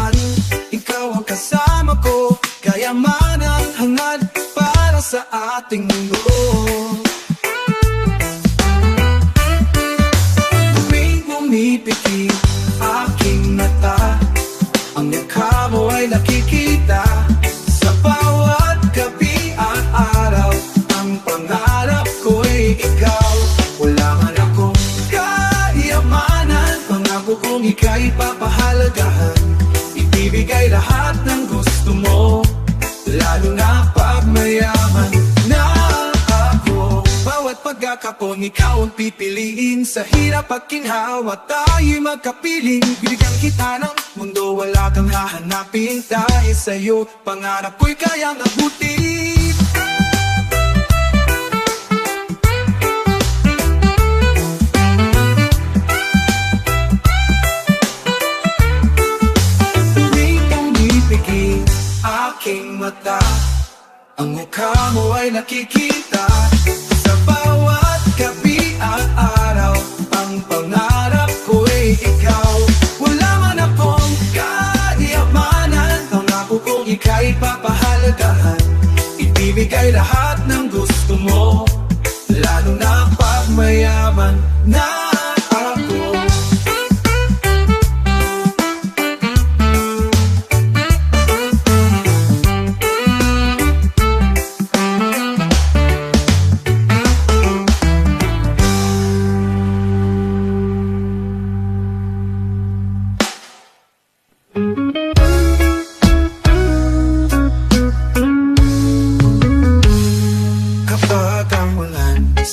kailanman ikaw ang kasama ko, kaya man ang hangad para sa ating mundo. Tuwing pumipikit aking mata, ang mukha mo ay nakikita. Sa bawat gabi at araw, ang pangarap ko'y ikaw. Wala man akong kayamanan, pangako kong ika'y papahalagahan. Ibibigay lahat ng gusto mo, lalo na pag mayaman na ako. Bawat pagkakataon ikaw ang pipiliin, sa hirap at ginhawa tayo'y magkapiling. Bibigyan kita ng mundo, wala kang hahanapin. Dahil sa'yo, pangarap ko'y kayang abutin. Aking mata, ang mukha mo ay nakikita. Sa bawat gabi at araw, ang pangarap ko'y ikaw. Wala man akong kayamanan, pangako kong ika'y papahalagahan. Ibibigay lahat ng gusto mo, lalo na pag mayaman na ako.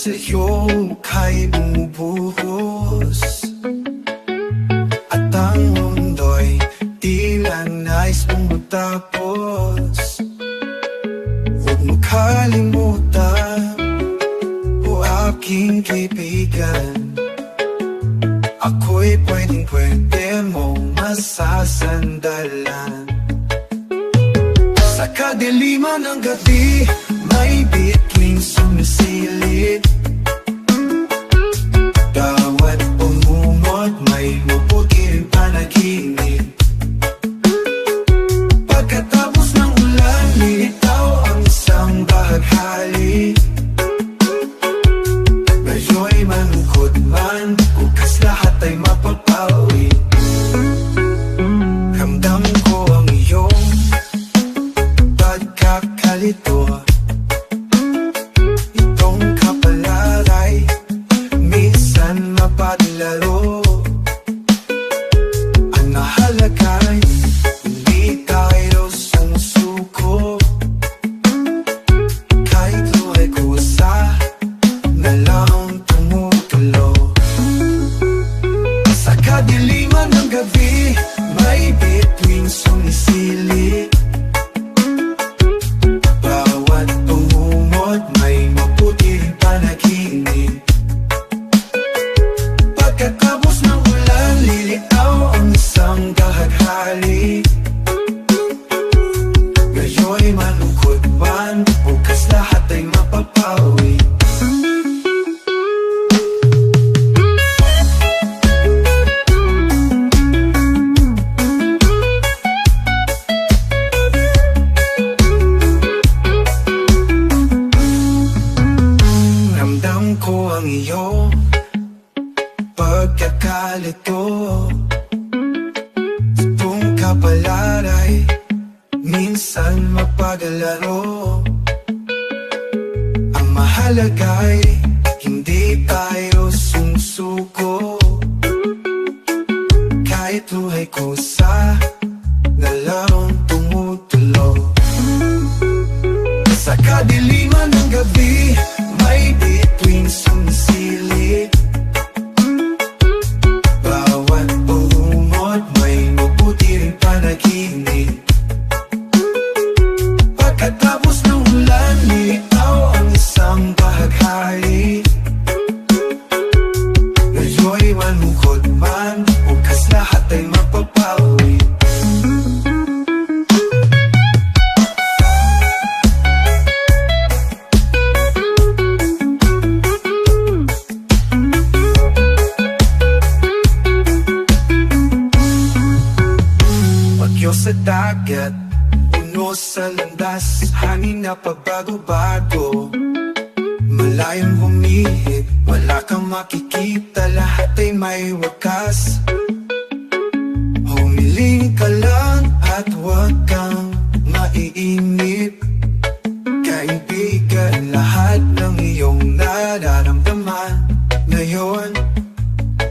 Sa iyong mukha'y bumubuhos, at ang mundo'y tila nais mong matapos. Huwag mo kalimutan, o aking kaibigan, ako'y pwedeng-pwede mong masasandalan. Sa kadiliman ng gabi, may bituing sumisilip. Bawat pumumot, may maputi rin panaginip. Pagkatapos ng ulan, lilitaw ang isang bahaghari. Ngayon'y malungkot man, bukas lahat ay mapapawi. Ramdam ko ang iyong pagkakalito. Mapadlaro, ang nahalagay, hindi tayo sumusuko. Kahit luhay kusa, na lang tumutulo. Sa kadiliman ng gabi, may bituing sumisili. Bawat pumumot, may maputi rin panaginip. Pagkatapos ng ulan, lilitaw ang isang dahaghari. Ngayon'y malungkot man, bukas lahat ay mapapawi. Ramdam ko ang iyong pagkakalito. Sa buong kapalaray, minsan mapagalaro. Ang mahalagay, hindi tayo sumusuko. Kahit luhay kusa, na lang tumutulo. Sa kadiliman ng gabi, may bituing sumisili. Bawat pumumot, may maputi rin panaginip. Pagkatapos ng ulan, lilitaw ang isang bahaghari. Ngayon'y malungkot man, bukas lahat ay mapapawi. bagyo sa dagat, puno sa landas, hangin na pabago-bago. Malayong humihit, wala kang makikita, lahat ay may wakas. Humiling ka lang at huwag kang maiinip. Kaibigan, lahat ng iyong nararamdaman ngayon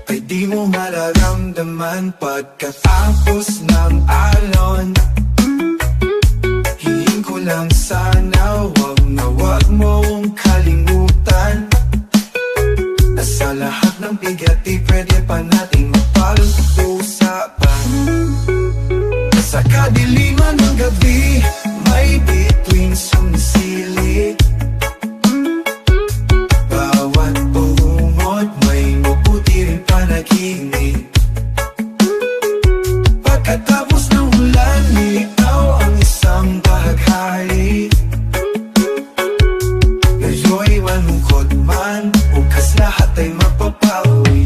ay di mo mararamdaman pagkatapos ng alon. Hiling ko lang sana wag mong kalimutan na sa lahat ng bigat di pwede pa nating mapag-usapan. Sa kadiliman ng gabi may bituin sumisilip. Bawat bungot may mabuti rin panaginip. Pagkatapos ng ulan, ikaw ang isang bahaghari. Ngayo'y malungkot man, bukas lahat ay mapapawi.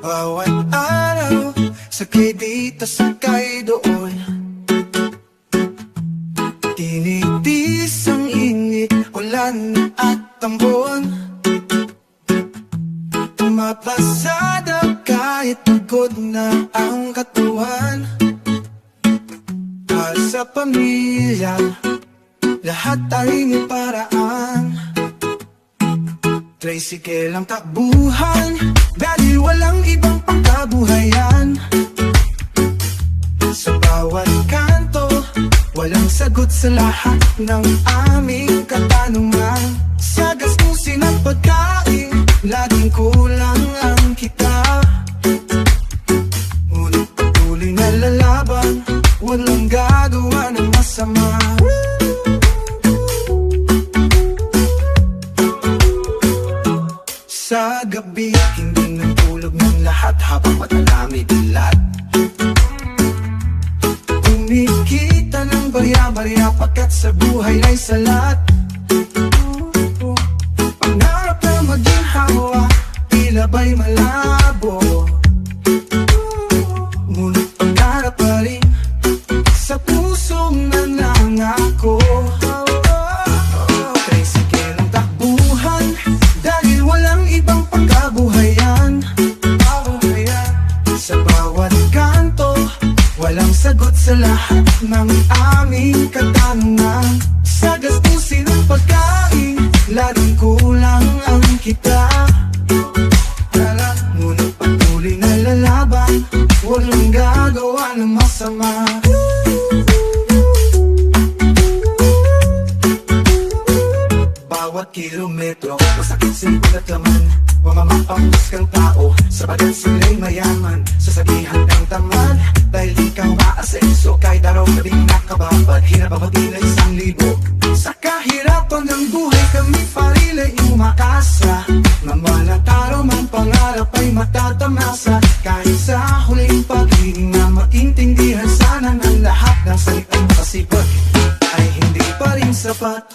Bawat araw, sakay dito, sakay doon. Tinitis ang init, ulan at tambon. Tumapasada kahit pagod na ang katawan. Para sa pamilya, lahat ay may paraan. Tricycle ang takbuhan, dahil walang ibang pangkabuhayan. Sa bawat kanto, walang sagot sa lahat ng aming katanungan. Sa gastusin at pagkain, laging kulang ang kita. Ngunit patuloy na lalaban, walang gagawa ng masama. Sa gabi, hindi nagtulog ng lahat habang matalamig dilat. Kumikita ng barya-barya pagkat sa buhay ay salat. Pangarap na maging hawa, tila ba'y malabo. Ngunit pangarap pa rin sa pusong nanangako. Tricycle ang takbuhan, dahil walang ibang pangkabuhayan. Sa bawat kanto, walang sagot sa lahat ng aming katanungan. Sa gastusin ng pagkain, laging kulang ang kita. Ngunit patuloy na lalaban, walang gagawa ng masama. Bawat kilometro, masakit sinulat laman. Mamamapangus tao, sapagat sila'y mayaman. Sasabihan kang tamad, dahil di ka maasenso. Kahit araw ka ding nakababad, hirap ang matila 1,000. Sa kahirapan ng buhay, kami parila'y umakasa. Mamalang taro man pangarap ay matatamasa. Kahit sa huling paghinga, maintindihan sana ng lahat ng salitang makasipag ay hindi pa rin sapat.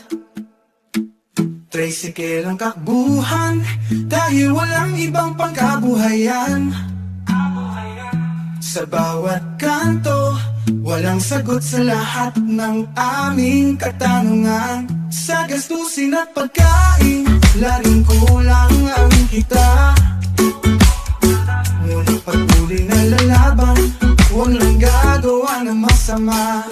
Tricycle ang takbuhan, dahil walang ibang pangkabuhayan. Sa bawat kanto, walang sagot sa lahat ng aming katanungan. Sa gastusin at pagkain, laging kulang ang kita. Ngunit patuloy na lalaban, walang gagawa ng masama.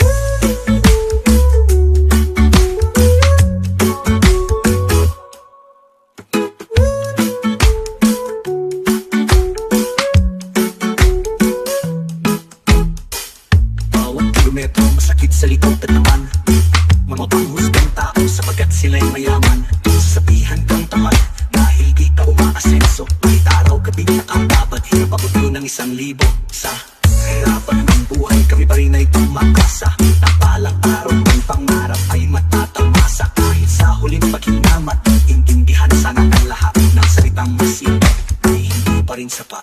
Masakit sa likod at naman mamapanghusgang tao sapagkat sila'y mayaman. Sasabihan kang tamad dahil di ka umaasenso. Kahit araw gabi nakababad, hirap abot ng 1,000. Sa hirapan ng buhay, kami pa rin ay tumakasa. Napalang araw ng pangarap ay matatamasa. Kahit sa huling paghingamat, intindihan sana ang lahat ng salitang masipag ay hindi pa rin sapat.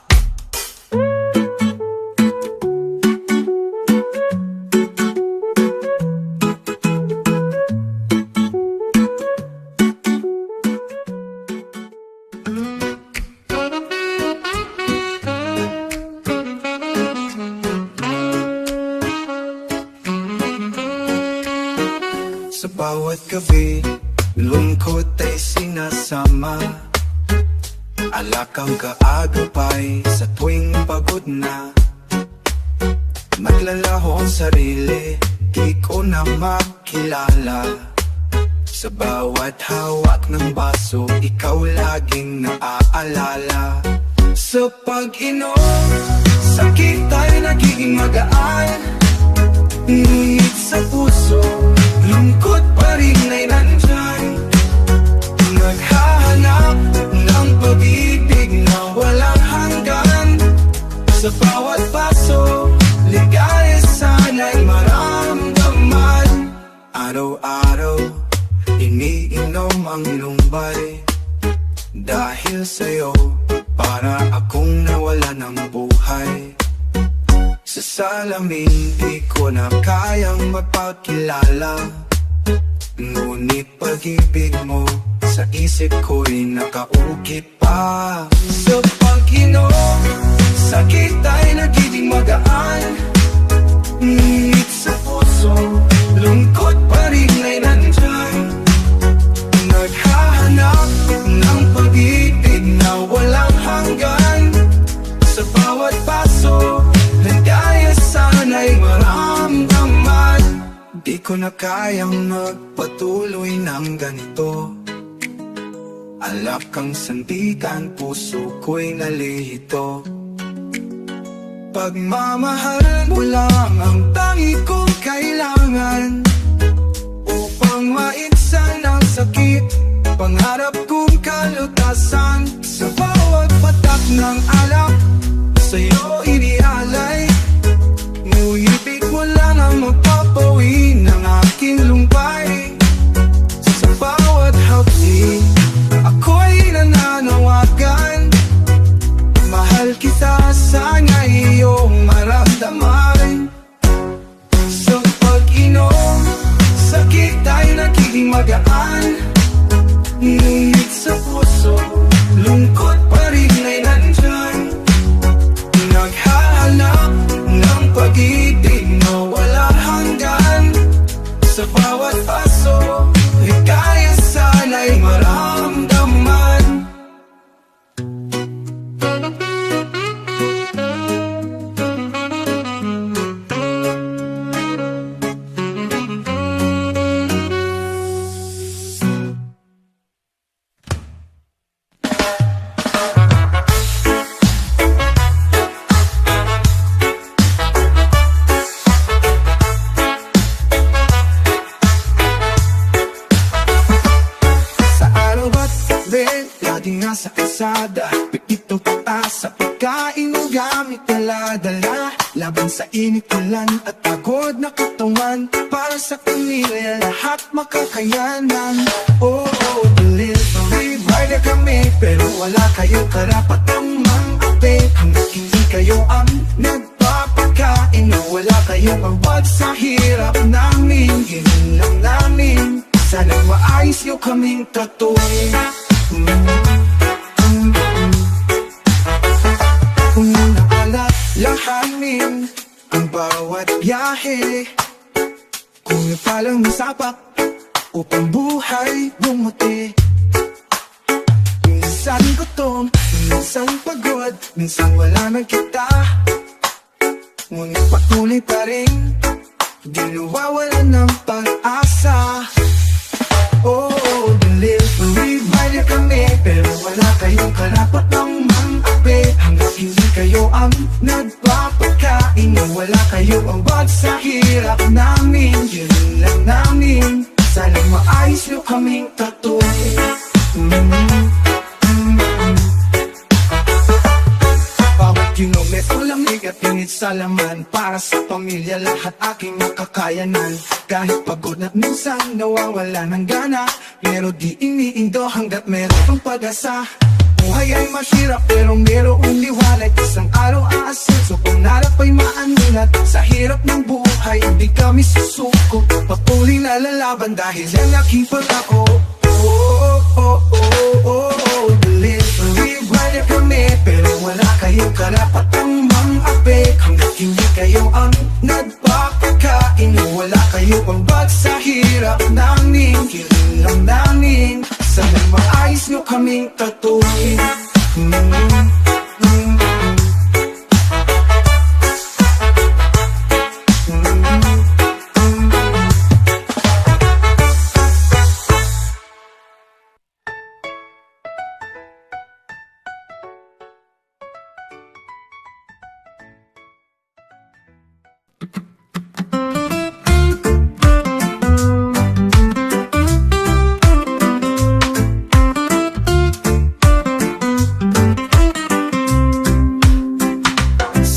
sa bawat gabi, lungkot ay sinasama. Alak ang kaagapay sa tuwing pagod na. Maglalaho ang sarili, di ko na makilala. Sa bawat hawak ng baso, ikaw laging naaalala. Sa pag-inom, sakit ay nagiging magaan. Ngunit sa puso, lungkot pa rin ay nandyan. Naghahanap ng pag-ibig na walang hanggan. Sa bawat paso, ligaya sana'y maramdaman. Araw-araw, iniinom ang lumbay. Dahil sa'yo, para akong nawala ng buhay. Sa salamin, di ko na kayang magpakilala. Ngunit pag-ibig mo, sa isip ko'y nakaukit pa. Sa pag-inom, sakit ay nagiging magaan. Ngunit sa puso, lungkot pa rin ay nandyan. Naghahanap ng pag-ibig na walang hanggan. Sa bawat paso, ligaya sana'y maramdaman. Di ko na kayang magpatuloy ng ganito. Alak ang sandigan, puso ko'y nalihito. Pagmamahal mo lang ang tangi kong kailangan upang maitsan ang sakit, pangarap kong kalutasan. Sa bawat patak ng alak, sa'yo inialay. Ngunit di ko lang ang mapapawi ng aking lumbay. Sa bawat hapdi, ako'y nananawagan. Mahal kita, sana iyong maramdaman. Sa pag-inom, sakit ay nagiging magaan. Ngunit sa puso, lungkot pa rin ay nandyan. Naghahanap ng pag-ibig na walang hanggan. Sa bawat paso, ligaya sana'y maramdaman. Lagi nga sa kalsada, pipito pataas sa pagkain o gamit dala-dala. Laban sa init, ulan at pagod na katawan. Para sa pamilya, lahat makakayanan. Oo, delivery rider kami, pero wala kayong karapatang mang-ape. Hanggat hindi kayo ang nagpapakain, o wala kayong awad sa hirap namin. Ganun lang namin, sana maayos nyo kaming tatuloy. Kung naalalahanin ang bawat biyahe, kung palang nasapak upang buhay bumuti. Minsan gutom, minsan pagod, minsan wala nang kita. Ngunit patuloy pa rin, di nawawalan ng pag-asa. Oh, delivery rider kami, pero wala kayong karapat ng mang-ape. Hanggat hindi kayo ang nagpapakain, o wala kayong awag sa hirap namin. Yun lang namin, sana maayos nyo kaming tatuloy. Bawat kilometro lamig at init sa laman. Para sa pamilya lahat aking makakayanan. Kahit pagod na minsan nawawala ng gana, pero di iniindo hanggat meron pang pag-asa. Buhay ay mahirap pero merong liwanag. Isang araw aasenso, pangarap ay maanulat. Sa hirap ng buhay, hindi kami susuko. Patuloy na lalaban dahil yan aking pangako. Delivery rider kami, pero wala kayong karapatang mang-ape. Hanggat hindi kayo ang nagpapakain, Inuwala kayo pambag sa hirap namin, kinilang namin. Sana maayos nyo kaming tatuhin.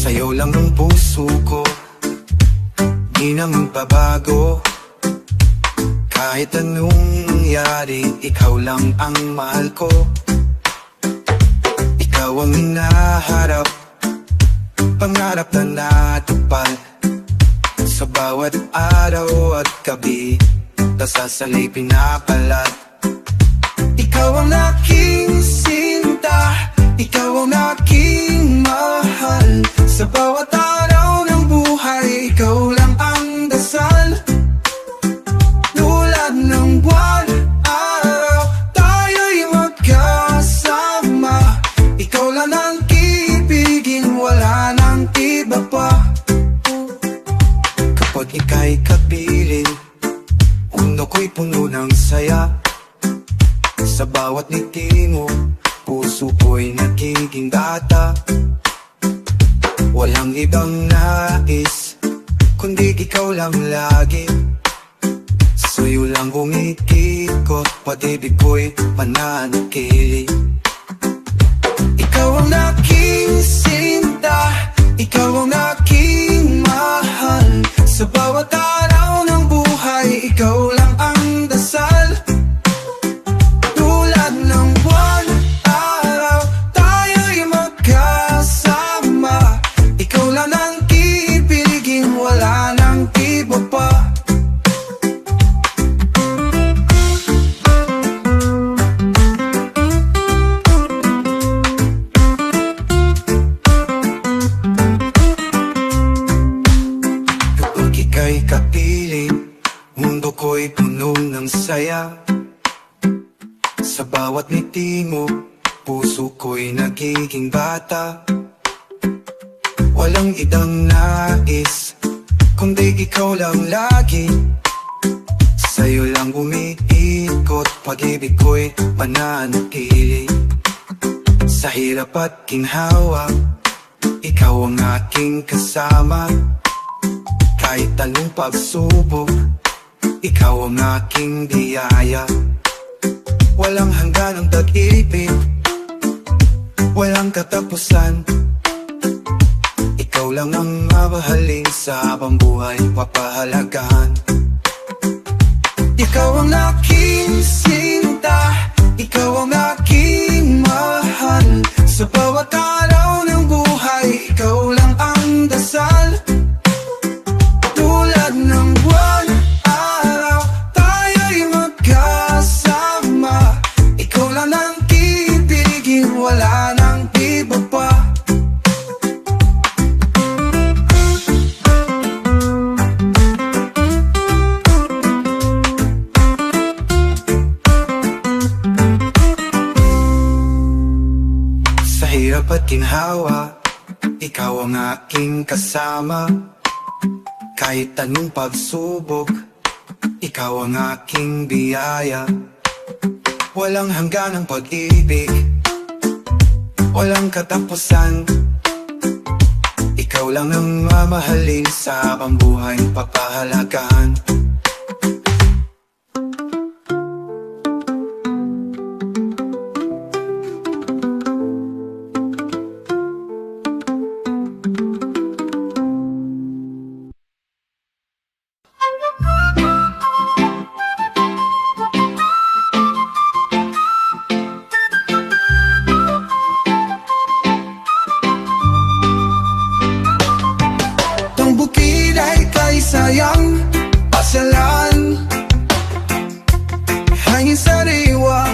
Sa'yo lang ang puso ko, di na magbabago. Kahit anong nangyari, ikaw lang ang mahal ko. Ikaw ang hinaharap, pangarap na natupad. Sa bawat araw at gabi, nasasalay pinapalat. Ikaw ang aking sinta, ikaw ang aking mahal. Sa bawat araw ng buhay, ikaw lang ang dasal. Tulad ng buwan, araw, tayo'y magkasama. Ikaw lang ang ibigin, wala nang iba pa. Kapag ika'y kapiling, mundo ko'y puno ng saya. Sa bawat ngiti mo, puso ko'y nagiging bata. Walang ibang nais, kundi ikaw lang lagi. Sa'yo lang umikikot, pag-ibig ko'y mananatili. Ikaw ang aking sinta, ikaw ang aking mahal. Sa bawat araw ng buhay, ikaw lang ang dasal. Tulad ng buwan, araw, tayo'y magkasama. Ikaw lang ang ibigin, wala nang iba pa. Kapag ika'y kapiling, mundo ko'y puno ng saya. Sa bawat ngiti mo, puso ko'y nagiging bata. Walang ibang nais, kundi ikaw lang lagi. Sa'yo lang umiikot, pag-ibig ko'y mananatili. Sa hirap at ginhawa, ikaw ang aking kasama. Kahit anong pagsubok, ikaw ang aking biyaya. Walang hanggan ang pag-ibig, walang katapusan. Ikaw lang ang mamahalin sa habang buhay, papahalagahan. Ikaw ang aking sinta, ikaw ang aking mahal. Sa bawat araw ng buhay, ikaw lang ang dasal. Tulad ng buwan, araw, tayo'y magkasama. Ikaw lang ang ibigin, wala nang iba pa. Sa hirap at ginhawa, ikaw ang aking kasama. Kahit anong pagsubok, ikaw ang aking biyaya. Walang hanggan ang pag-ibig, walang katapusan. Ikaw lang ang mamahalin sa habang buhay, papahalagahan. Sayang, pasyalan, hangin sariwa,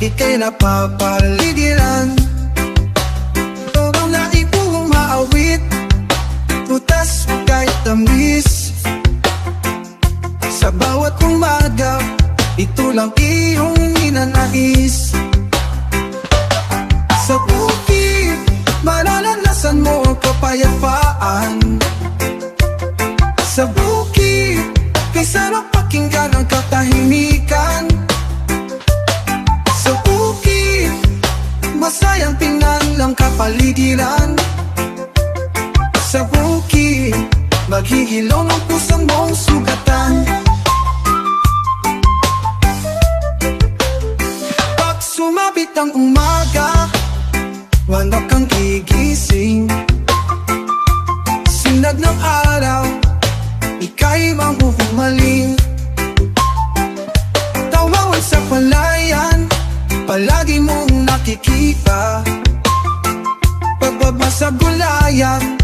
ika'y napapaligiran. Todo na ipong maawit, tutas kahit tamis. bawat umaga, ito lang iyong ninanais. Sa bukid, mararanasan mo ang kapayapaan. Sa bukid, kay sarap pakinggan ang katahimikan. Sa bukid, masayang tingnan lang kapaligiran. Sa bukid, maghihilom ang pusong mong sugatan. Pag sumabit ang umaga, wala kang gigising. Sinag ng araw, ika'y mahuhumaling. Tawawan sa palayan, palagi mong nakikita. Pagbaba sa gulayan,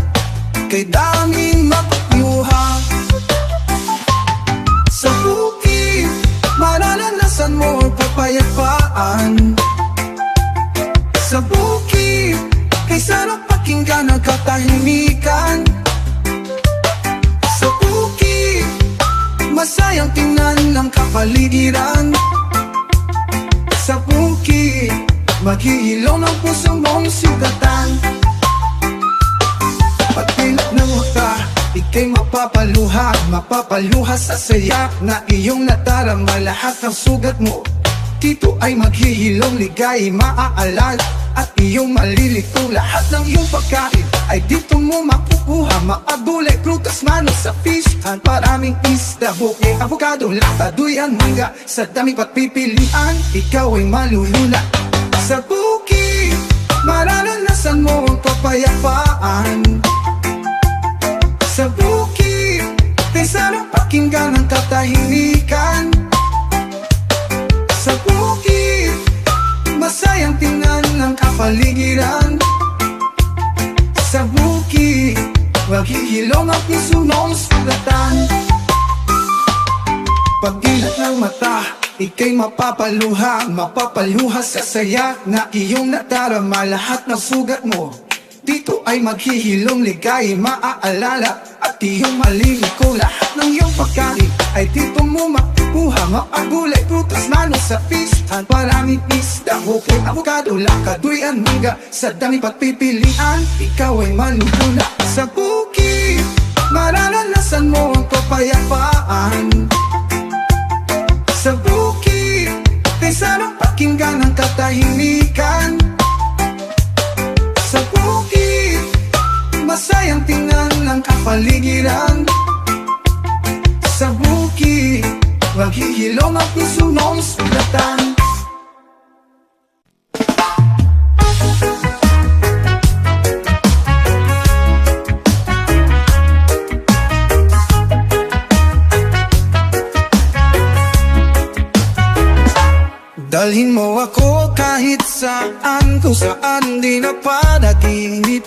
kay daming makukuha. Sa bukid, mararanasan mo ang kapayapaan. Sa bukid, kay sarap pakinggan ang katahimikan. Sa bukid, masayang tingnan ang kapaligiran. Sa bukid, maghihilom ang pusong mong sugatan. Pagpilap ng mata, ika'y mapapaluha sa saya na iyong nadarama. Lahat ng sugat mo dito ay maghihilom, ligay maaalala at iyong malilito. Lahat ng iyong pagkain ay dito mo makukuha. Maagulay, prutas, manos sa fishhan, maraming isda, buke, avocado, lata, duyan, mangga. Sa dami pagpipilian, ikaw ay malulula. Sa bukid, mararanasan mo ang kapayapaan. Sa bukid, kay sarap pakinggan ang katahimikan. Sa bukid, masayang tingnan ang kapaligiran. Sa bukid, maghihilom ang puso mong sugatan. Pag-ilat ng mata, ika'y mapapaluha sa saya na iyong nadarama. Lahat ng sugat mo dito ay maghihilom, ligay maaalala at iyong malilito. Lahat ng iyong pagkain ay dito mo makukuha. Maagulay, prutas, manos sa fishhan, maraming isda, buke, avocado, laka, duyan, mangga. Sa dami pagpipilian, ikaw ay malulula. Sa bukid, mararanasan mo ang kapayapaan. Sa bukid, kay sarap pakinggan ang katahimikan. Sa bukid, masayang tingnan ang kapaligiran. Sa bukid, maghihilom ang puso mong sugatan. Dalhin mo ako kahit saan, kung saan di na panaginip.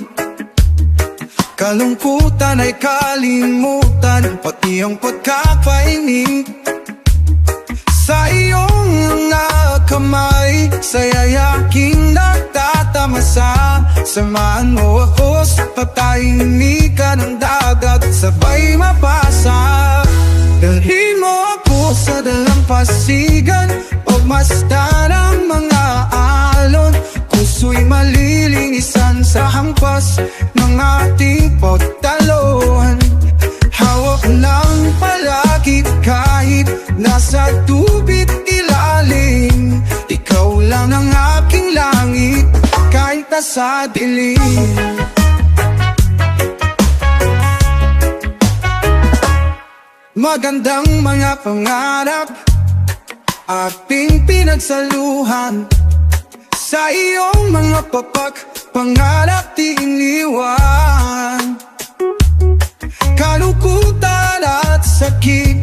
Kalungkutan ay kalimutan, pati ang pagkakainip. Sa iyong mga kamay, sa yayaking nagtatamasa. Samahan mo ako sa patahimikan ng dagat, sabay mapasa. Dalhin mo ako sa dalampasigan, pagmasdan ang mga alon. Puso'y malilinisan sa hampas ng ating pagtalon. Hawak lang palagi kahit nasa tubig ilalim. Ikaw lang ang aking langit kahit nasa dilim. Magandang mga pangarap ating pinagsaluhan. Sa iyong mga pangarap di iniwan. Kalungkutan at sakit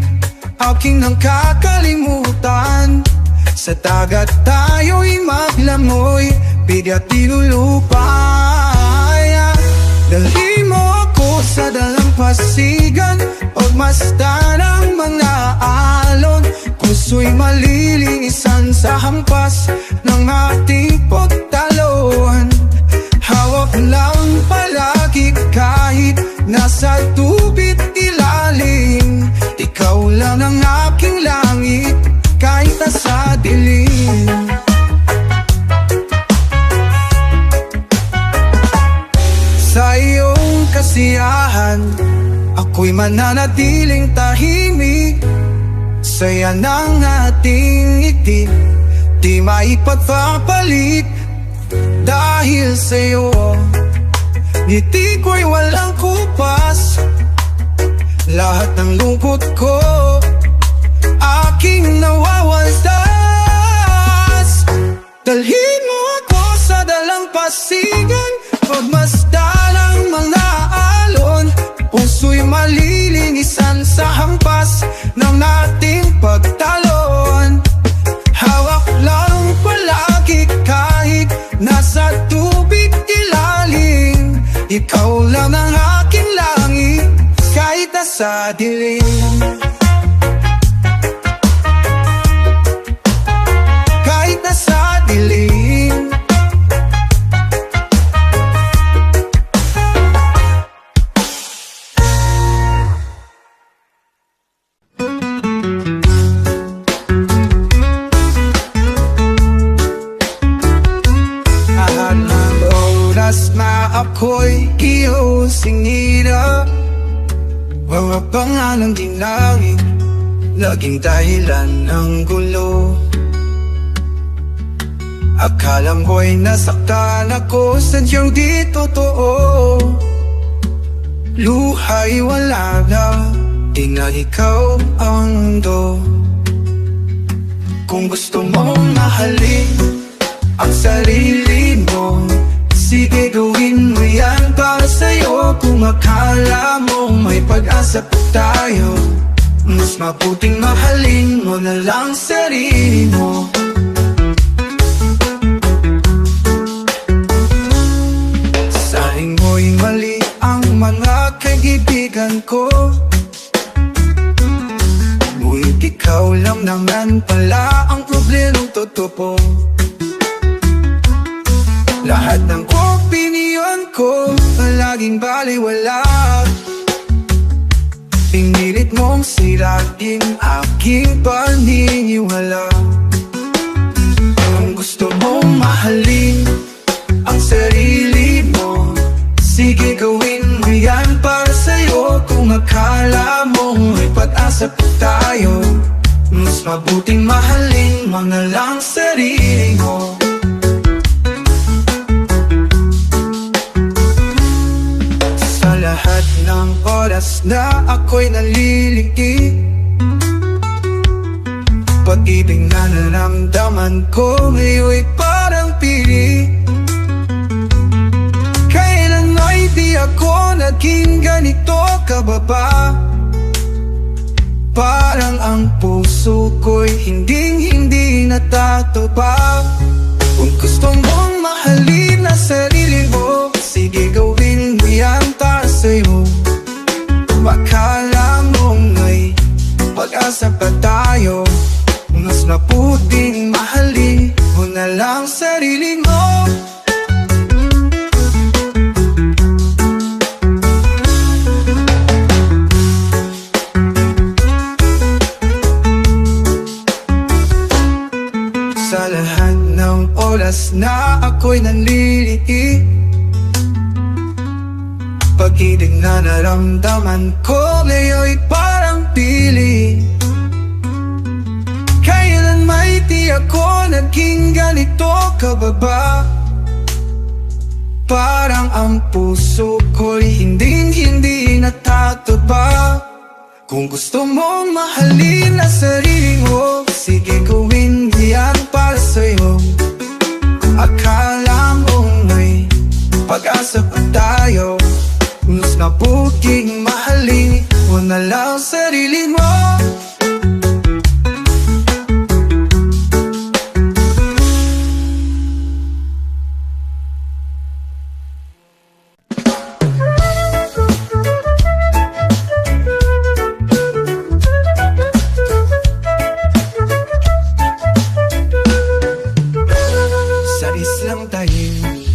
aking nang kakalimutan. Sa dagat tayo'y maglangoy, bigat ilulupay. Dalhin mo ako sa dalampasigan, pagmasdan ang mga alon. Puso'y malilinisan sa hampas ng ating pagtalon. Hawak lang palagi kahit nasa tubig ilalim. Ikaw lang ang aking langit kahit nasa dilim. Sa iyong kasiyahan, ako'y mananatiling tahimik. Saya ng ating ngiti, di maipagpapalit. Dahil sa'yo, ngiti ko'y walang kupas. Lahat ng lungkot ko, aking nawawalas. Dalhin mo ako sa dalampasigan, pagmasdan ang mga alon. Puso'y malilinisan sa hampas ng ating pagtalon. Hawak lang palagi kahit nasa tubig ilalim. Ikaw lang ang aking langit kahit nasa dilim. Kahit nasa dilim. Ako'y iyong singida, mga pangalang dinangin, laging dahilan ng gulo. Akala mo'y nasaktan ako, sadyang di totoo. Luha'y wala na, di na ikaw ang mundo. Kung gusto mong mahalin ang sarili mo, sige gawin mo yan para sa'yo. Kung akala mo may pag-asa pa tayo, mas mabuting mahalin mo na lang sarili mo. Saing mo'y mali ang mga kaibigan ko, ngunit ikaw lang naman pala ang problemang totoo. Lahat ng opinyon ko palaging baliwala. Pinilit mong sirain aking paniniwala. Kung gusto mong mahalin ang sarili mo, sige gawin mo yan para sa'yo. Kung akala mo may pag-asa pa tayo, mas mabuting mahalin mo na lang sarili mo. Lahat ng oras na ako'y naliliki, pag-ibig na naramdaman ko ngayon'y parang pili. Kailan ay di ako naging ganito kababa, parang ang puso ko'y hindi natatubag. Kung gusto mong mahalin ang sarili mo, sige gawin mo yan para sa'yo. Akala mong may pag-asa pa tayo, mas mabuting mahalin mo na lang sarili mo. Sa lahat ng oras na ako'y nanliliit, pag-ibig na naramdaman ko ngayon'y parang pili. Kailan may di ako naging ganito kababa, parang ang puso ko'y hindi natatubag. Kung gusto mong mahalin ang sarili mo, sige gawin mo yan para sa'yo. Akala mo may pag-asa pa tayo, mas mabuting mahalin mo na lang sarili mo. Sa islang tahimik,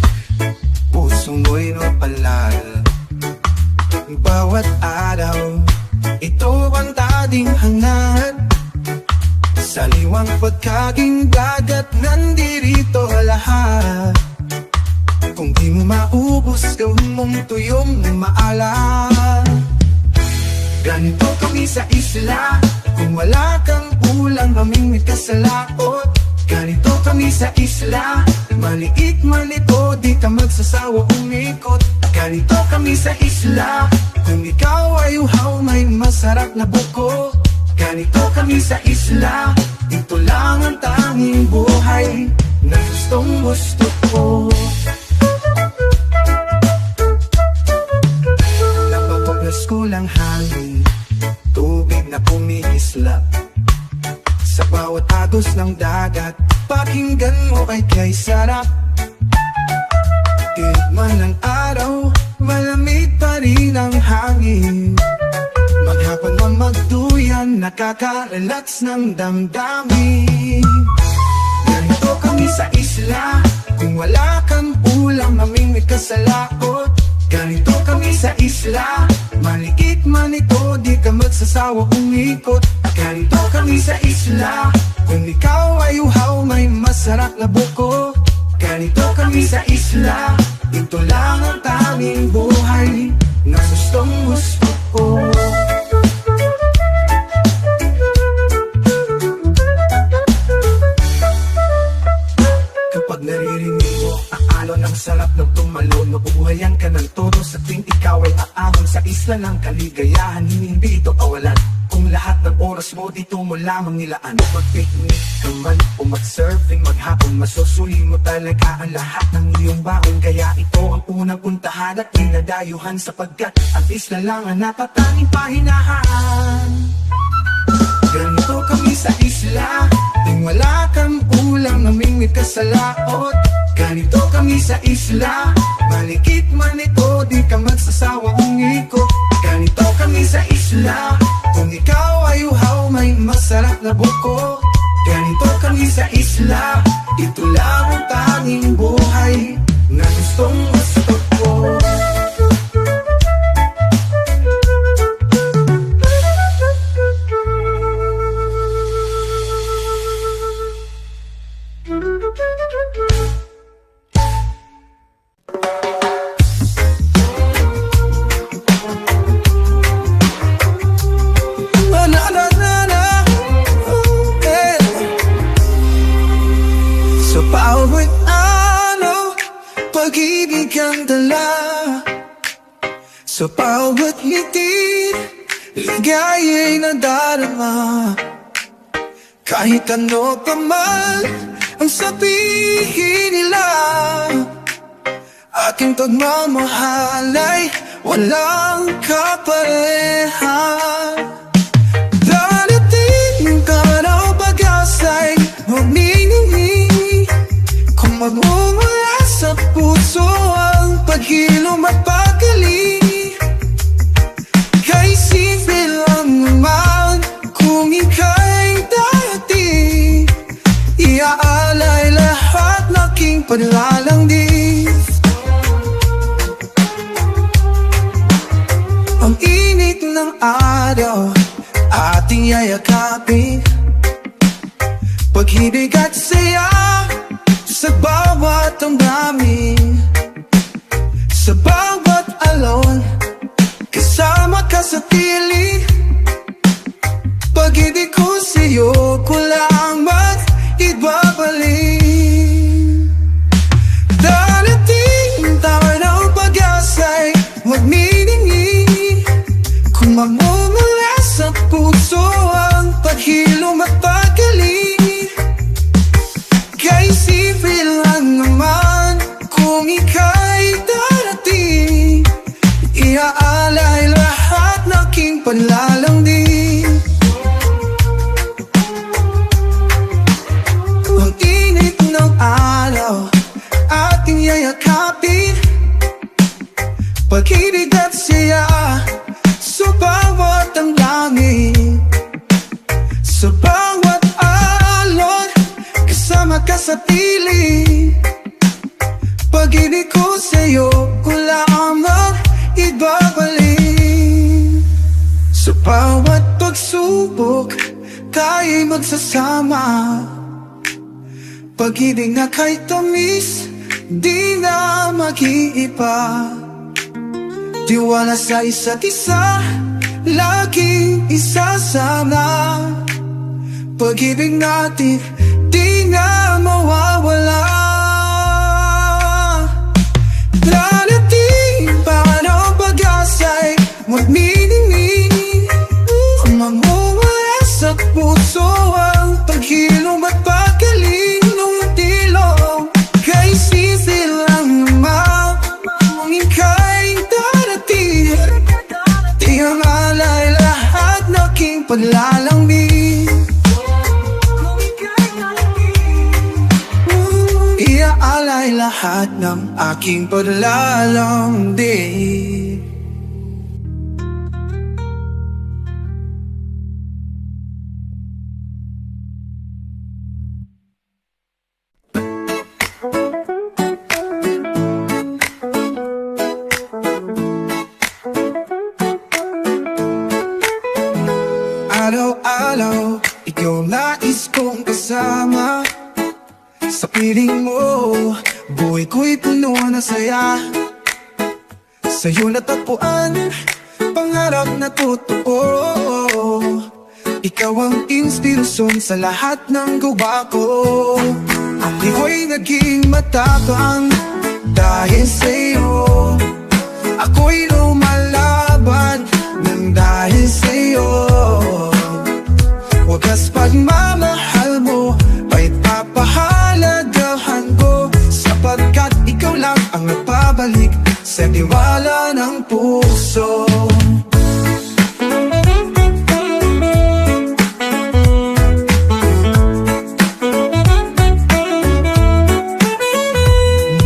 puso mo'y mapalal. Bawat araw, ito ang dating hangal. Saliwang pagkaging dagat, nandirito lahat. Kung di mo maubos, gawin mong tuyong maalat. Ganito kami sa isla, kung wala kang ulang, mamingwit ka sa laot. Ganito kami sa isla, maliit man ito, di ka magsasawa umikot. Ganito kami sa isla, kung ikaw ay uhaw, may masarap na buko. Ganito kami sa isla, ito lang ang tanging buhay na gustong gusto ko. Napapaglas ko lang hangin, tubig na pumiislap sa bawat agos ng dagat, pakinggan mo ay kay sarap. Tirik man ng araw, malamig pa rin ang hangin. Maghapon man magduyan, nakaka-relax ng damdamin. Ganito kami sa isla, kung wala kang ulam, mamingwit ka sa laot. Ganito kami sa isla, maliit man ito, di ka magsasawa umikot. Ganito kami sa isla, kung ikaw ay uhaw, may masarap na buko. Ganito kami sa isla, ito lang ang tanging buhay na gustong gusto ko. Kapag naririnig mo ang alon, ang sarap ng tumalon, mabubuhayan ka ng todo sa tuwing ikaw ay aahon sa isla ng kaligayahan. Hindi ito kawalan, kung lahat ng oras mo dito mo lamang nilaan. Mag-picnic ka man o mag-surfing, maghapon masusuli mo talaga ang lahat ng iyong baon. Kaya ito ang unang puntahan at dinadayuhan, sapagkat ang isla lang ang natatanging pahinahan. Ganito kami sa isla, ting wala kang ulam, namingwit ka sa laot. Ganito kami sa isla, malikit man ito, di ka magsasawa umikot. Ganito kami sa isla, kung ikaw ay uhaw, may masarap na buko. Ganito kami sa isla, ito lang ang tanging buhay na gustong gusto ko. Sa bawat araw, pag-ibig ang dala. Sa bawat ngiti, ligaya'y nadarama. Kahit ano pa man ang sabihin nila, aking pagmamahal ay walang kaparehan. Darating ka raw, pag-asa'y humingi, kung magmumula sa puso ang paghilom at paggaling. Kay simple lang naman, kung ika'y darating, iaalay lahat ng aking panlalangding. Ang init ng araw, ating yayakapin, pag-ibig at saya sa bawat damdamin. Sa bawat alon, kasama ka sa piling. Pag-ibig ko sa'yo, ko lang mag-ibabalik. Darating tayo ng pag-asa'y magniningin, kung magmumula sa puso ang paghilom at paggaling. Kay simple lang naman, kung ika'y darating, iaalay lahat ng aking panlalangding. Ang init ng araw, ating yayakapin, pag-ibig at saya sa bawat damdamin. Sa bawat alon, kasama ka sa piling. Pag-ibig ko sa'yo, ko lamang ibabalik. Sa bawat pagsubok, tayo'y magsasama. Pag-ibig na kay tamis, di na mag-iiba. Tiwala sa isa't isa, laging isasama. Pag-ibig natin, di na mawawala. Darating para ang pag-asa'y magmini-mini. Mamumula sa puso ang paghilom at pagkaling ng tilong. Kay sisilang naman kung ika'y darating. Di ang alay lahat na aking paglalangin. Iaalay lahat ng aking paglalangin. Araw-araw, ikaw nais kong kasama. Sa piling mo, buhay ko'y puno na saya. Sa'yo natagpuan, pangarap na totoo. Ikaw ang inspirasyon sa lahat ng gawa ko. Ako'y naging matapang dahil sa'yo. Ako'y lumalaban nang dahil sa'yo. Wagas pagmamahal mo ay papahalagahan ko, sapagkat ikaw lang ang nagpabalik sa tiwala ng puso.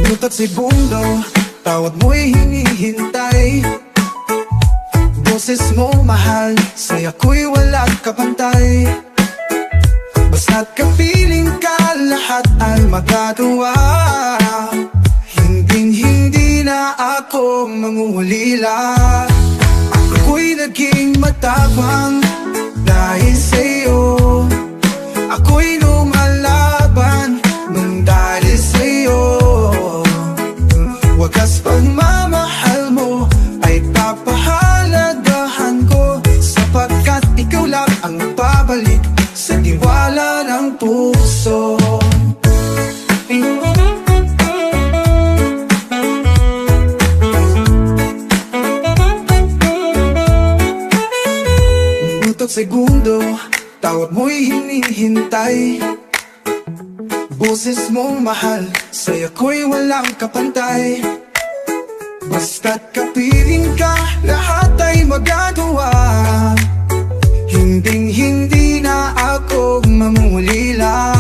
Minuto at segundo, tawag mo'y hinihintay. Boses mo mahal, sa'y ako'y walang kapantay. Basta't kapiling ka, lahat ay magagawa. Hindi na ako mangungulila. Ako'y naging matapang dahil sa'yo. Ako'y lumalaban nang dahil sa'yo. Wagas pagmamahal mo ay papahalagahan ko, sapagkat ikaw lang ang babalik sa tiwala ng puso. Minuto at segundo, tawag mo'y hinihintay. Boses mong mahal, sa'y ako'y walang kapantay. Basta't kapiling ka, lahat ay magagawa. Hindi na ako mamulila.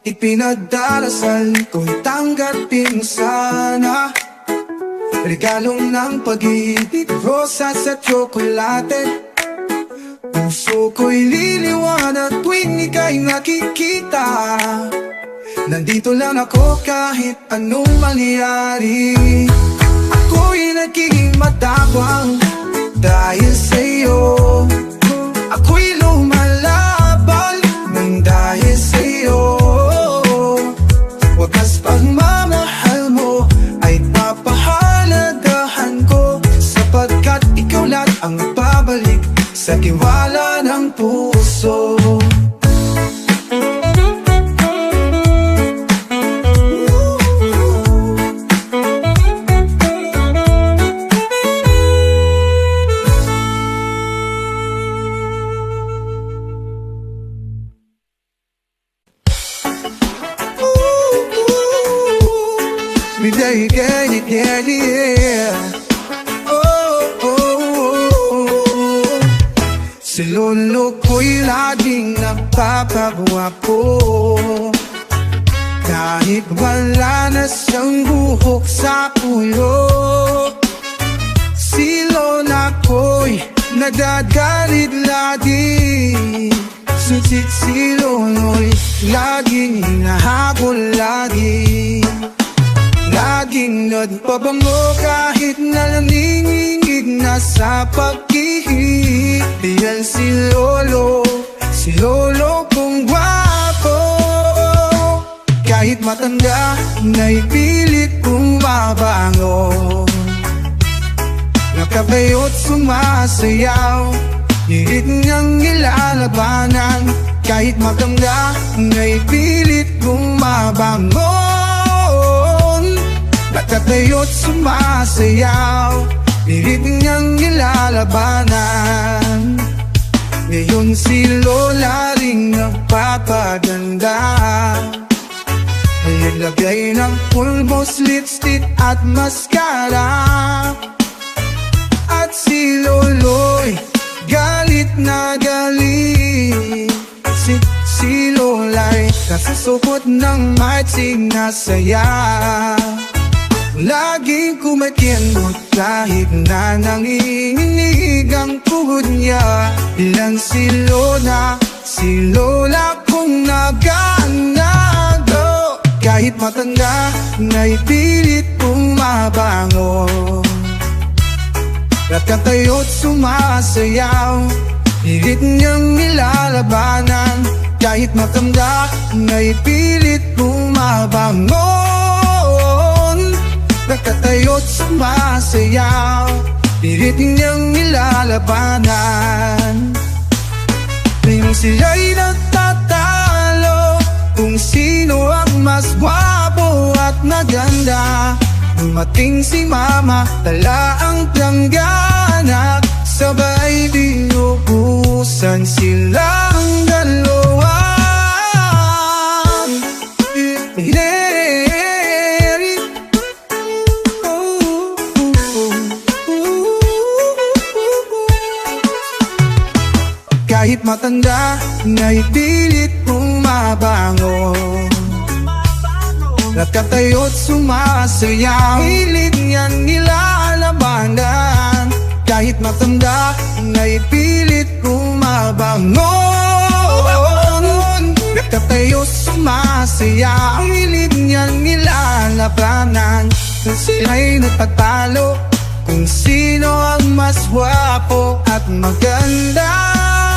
Ipinagdarasal ko'y tanggapin mo sana. Regalong ng pag-ibig, rosas at tsokolate. Puso ko'y liliwanag tuwing ika'y nakikita. Nandito lang ako kahit anong mangyari. Ako'y naging matapang dahil sa'yo. Ako'y lumalaban nang dahil sa'yo. Wagas pagmamahal mo ay papahalagahan ko, sapagkat ikaw lang ang babalik sa tiwala ng puso. Si lolo ko'y laging nagpapagwapo, kahit wala na siyang buhok sa ulo. Si lola ko'y nagagalit lagi, susit si lolo'y laging hinahabol lagi. Laging nagpabango kahit na nanginginig pag-ibig na sa pag-ibig. Yan si Lolo kong gwapo. Kahit matanda, naipilit kong mabangon. Nakabayo't sumasayaw, hirit niyang nilalabanan. Kahit matanda, naipilit kong mabangon. Nakatayo't sumasayaw, hirit niyang nilalabanan. Ngayon si Lola ring nagpapaganda. Naglagay ng pulbos, lipstick at mascara. At si Lolo'y galit na galit. Si Lola'y nasusukot ng matching na saya. Laging kumakienot kahit na nanginginig ang tuhod niya. Ilan si Lola kung naganago. Kahit matanda, naipilit kong mabangon. Nakatayo't sumasayaw, hirit niyang nilalabanan. Kahit matanda, naipilit kong mabangon. Nakatayo't sumasayaw, hirit niyang nilalabanan. Ngayong sila'y nagtatalo kung sino ang mas gwapo at maganda. Dumating si Mama, tala ang planggana. Sabay dinubusan silang dalawa. Kahit matanda, naipilit kong mabangon. Nakatayo't sumasayaw, hilig niyan nilalabanan. Kahit matanda, naipilit kong mabangon. Nakatayo't sumasayaw, hilig niyan nilalabanan. Sila'y nagtatalo kung sino ang mas gwapo at maganda.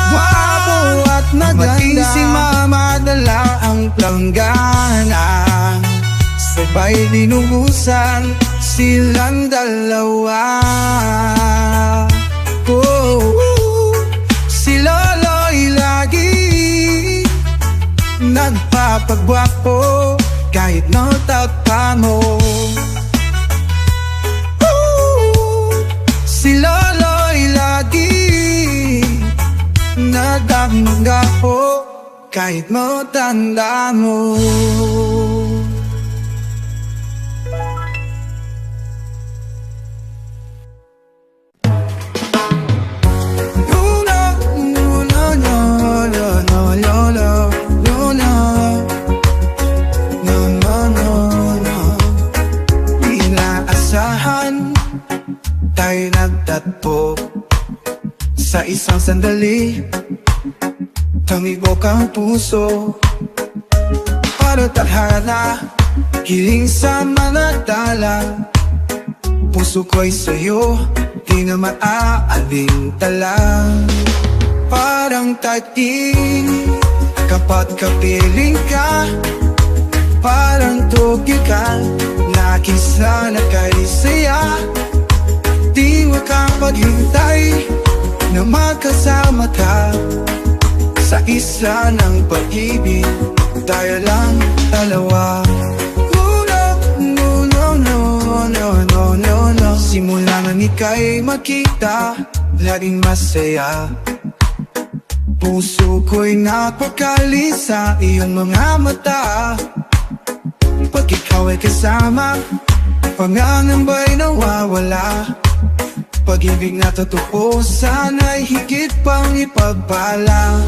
Gwapo at maganda. Dumating si Mama, dala ang planggana. Sabay dinubusan silang dalawa. Si Lolo'y lagi nagpapagwapo kahit nautat pa mo. Si Lolo'y lagi nagdamgapo kahit matanda mo. Tayo nagtatpo sa isang sandali. Tumibok ang puso para tadhana, hiling sa mga tala. Puso ko'y sa'yo, di na maaalintala. Parang taging kapag kapiling ka, parang tugil ka, nakisa na kay saya. Di makapaghintay na magkasama ka sa isa ng pag-ibig. Tayo lang dalawa. No. Simula nang ika'y makita, laging masaya. Puso ko'y napakali sa iyong mga mata. Pag ikaw ay kasama, pangangamba'y nawawala. Pag-ibig na totoo, sana'y higit pang ipagpala.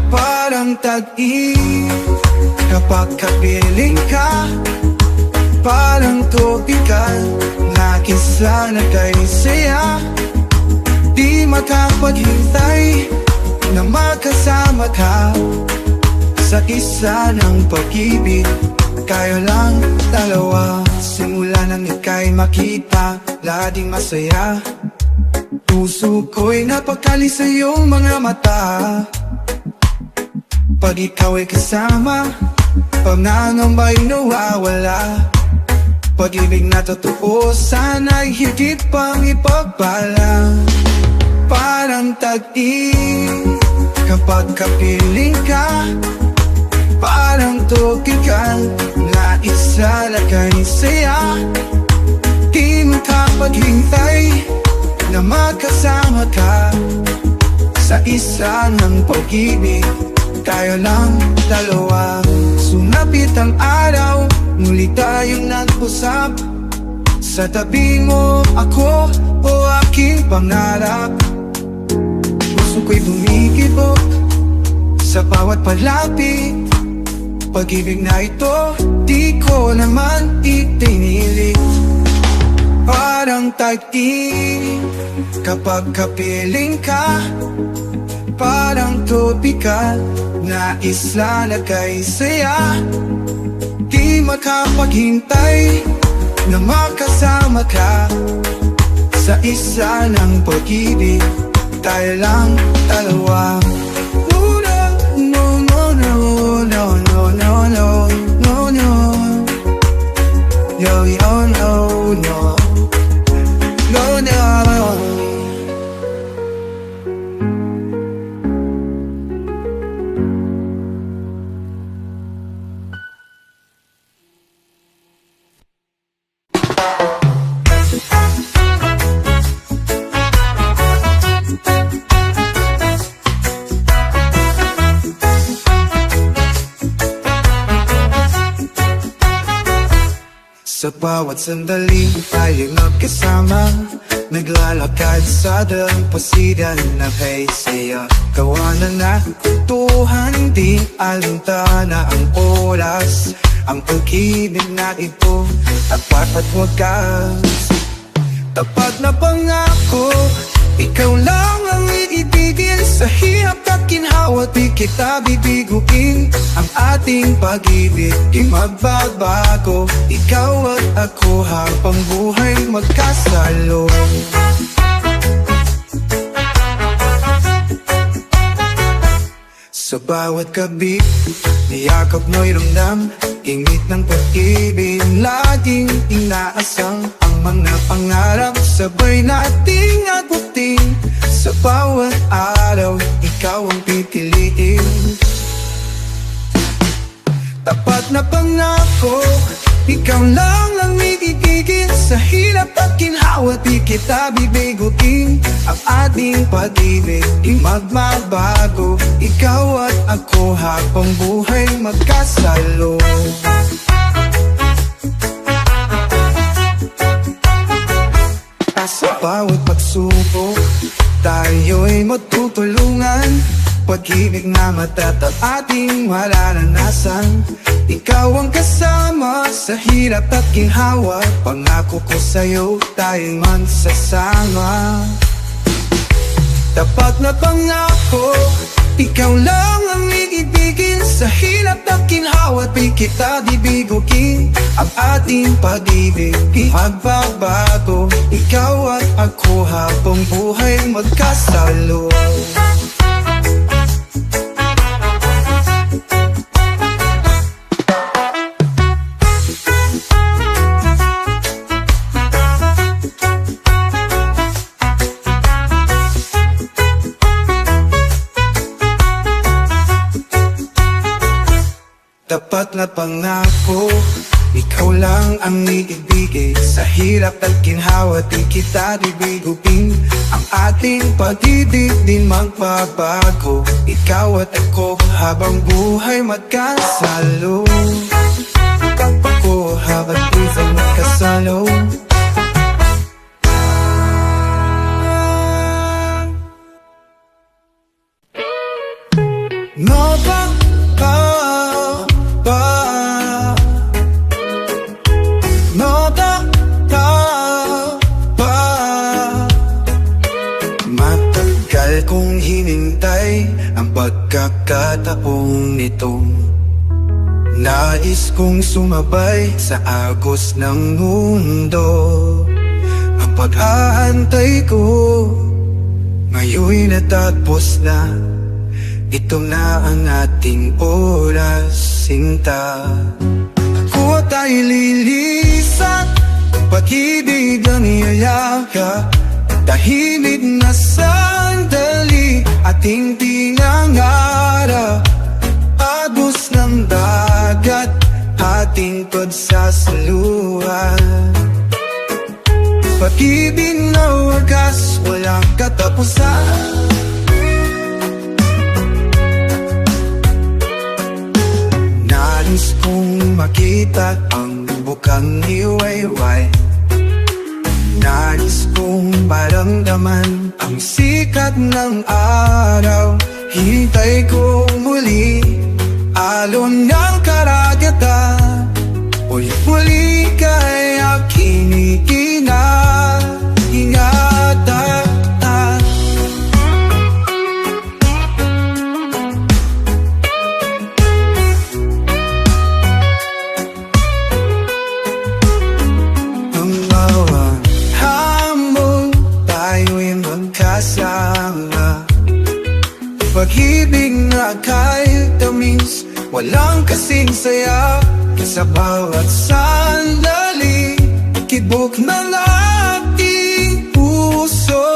Parang tag-init kapag kapiling ka, parang tubig ka, nakisa na kay saya. Di makapaghintay na magkasama ka sa isa ng pag-ibig. Kayo lang dalawa. Simula nang ika'y makita, laging masaya. Puso ko'y napakali sa iyong mga mata. Pag ikaw ay kasama, pangangamba'y nawawala. Pag-ibig na totoo, sana'y higit pang ipagpala. Parang tag-init kapag kapiling ka, parang tropical na isalakay saya. Di makapaghintay na magkasama ka sa isa ng pag-ibig. Tayo lang dalawa. Sumapit ang araw, muli tayong nag-usap. Sa tabi mo ako o aking pangarap. Puso ko'y bumikibok sa bawat palapit. Pag-ibig na ito, di ko naman itinilit. Parang tag-init kapag kapiling ka, parang tropical na isla na kay saya. Di makapaghintay na makasama ka sa isa ng pag-ibig. Tayo lang dalawa. No, no, no, no, no, no, no, no, no. Yo, yo, no, no. No, no. Sa bawat sandali tayo'y magkasama, naglalakad sa dalampasigan na kay saya. Kawanan na kutuhan, di alintana ang oras. Ang pag-ibig na ito, tapat at wagas. Tapat na pangako, ikaw lang ang iibigin. Sa hirap at ginhawa, di kita bibiguin. Ang ating pag-ibig, di magbabago. Ikaw at ako habang buhay magkasalo. Sa bawat gabi, niyakap mo'y ramdam. Ingit ng pag-ibig, laging inaasang ang mga pangarap. Sabay nating abutin, sa bawat araw, ikaw ang pipiliin. Tapat na pangako, ikaw lang ang iibigin. Sa hirap at ginhawa, di kita bibiguin. Ang ating pag-ibig, di magbabago. Ikaw at ako habang buhay magkasalo. Sa bawat pagsubok, tayo'y magtutulungan. Pag-ibig na matatag ating mararanasan. Ikaw ang kasama sa hirap at ginhawa. Pangako ko sa'yo, tayo'y magsasama. Tapat na pangako, ikaw lang ang iibigin. Sa hirap at ginhawa, di kita bibiguin. Ang ating pag-ibig, di magbabago. Ikaw at ako habang buhay magkasalo. Tapat na pangako, ikaw lang ang iibigin. Sa hirap at ginhawa, di kita bibiguin. Ang ating pag-ibig din magbabago. Ikaw at ako habang buhay magkasalo. Ako habang buhay magkasalo. No ba? Kung hinintay ang pagkakataong nito, nais kong sumabay sa agos ng mundo. Ang pag-aantay ko Ngayon'y natapos na, ito na ang ating oras, sinta. Ako at ay lilisan, pag-ibig ang iyayaka. Tahimik na sandali, ating pinangarap. Agos ng dagat, ating pagsasaluhan. Pag-ibig na wagas, walang katapusan. Nais kong makita ang bukang iwayway. Nais kong maramdaman ang sikat ng araw. Hintay ko muli alon ng karagatan. Muli kay aking ingatan. Ang bawat hamon tayo'y magkasama. Pag-ibig na kahit tamis, walang kasing saya. Sa bawat sandali, kibok ng ating puso.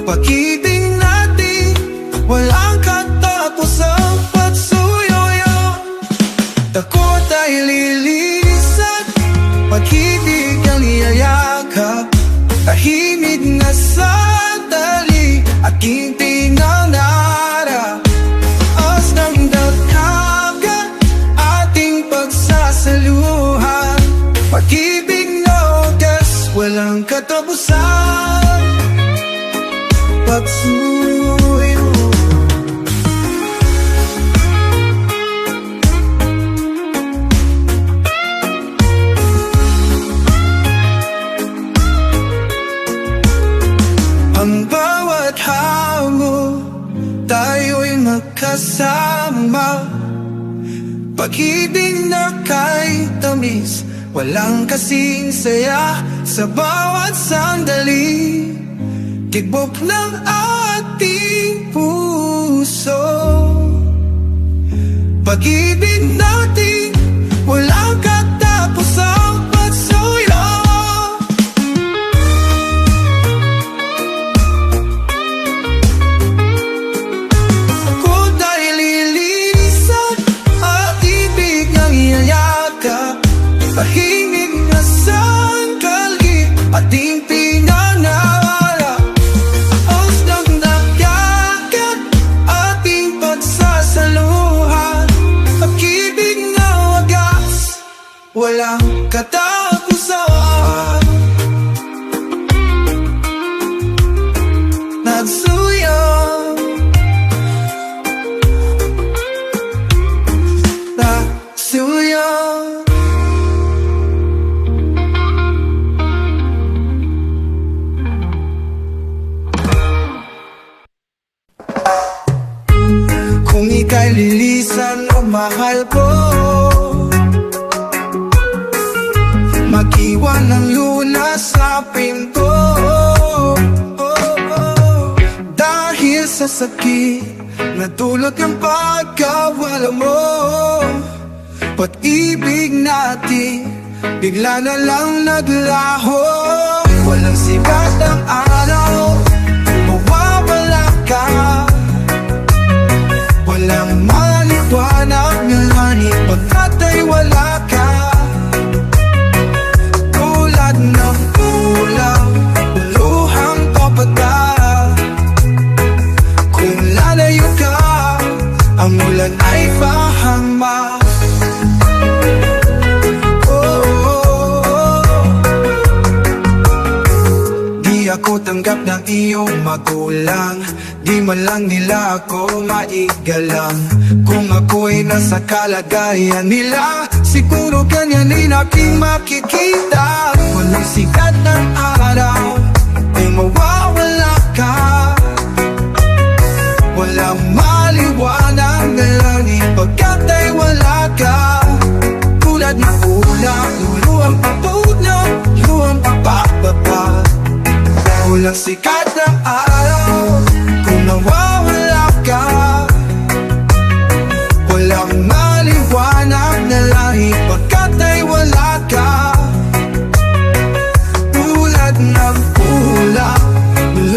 Pag-ibig natin, walang katapusang pagsuyoyo. Takot ay lilisan, pag-ibig ang iyayakap. Tahimik na sandali, aking pinangarap. As ng dagkagan, ating pagsasaluhan. Pag-ibig na wagas, walang katapusan. Pagsuyo. Ang bawat hamon, tayo'y magkasama. Pag-ibig na kahit tamis, walang kasing saya. Sa bawat sandali, tibok ng ating puso. Pag-ibig natin, walang katapusang pagsuyo. Ako dahil lilisan, at ibig ang iyayakap. Tahimik na sandali, ating pinangarap. Os ng nagyagat, ating pagsasaluhan. Pag-ibig na wagas, walang katapusan. Nagsuyo, nagsuyo. Kung ika'y lilisan o mahal ko, mag-iwan ng lunas sa pinto. Dahil sa sakit na dulot ng pagkawala mo, pag-ibig natin bigla na lang naglaho. Walang sikat ng araw, mawawala ka. Walang maliwanag na langit pagkat ay wala ka. Tulad ng ulam, luhang papata. Kung lalayo ka, ang ulan ay pahangma. Di ako tanggap ng iyong magulang, di man lang nila ako maigalang. Kung ako'y nasa kalagayan nila, siguro ganyan din aking makikita. Walang sikat ng araw, ay mawawala ka. Walang maliwanag na langit pagkat ay wala ka. Tulad ng ulang, luwang papuna, luwang papababa. Walang sikat ng araw kung nawawala ka. Walang maliwanag na langit pagkat ay wala ka. Tulad ng ulap,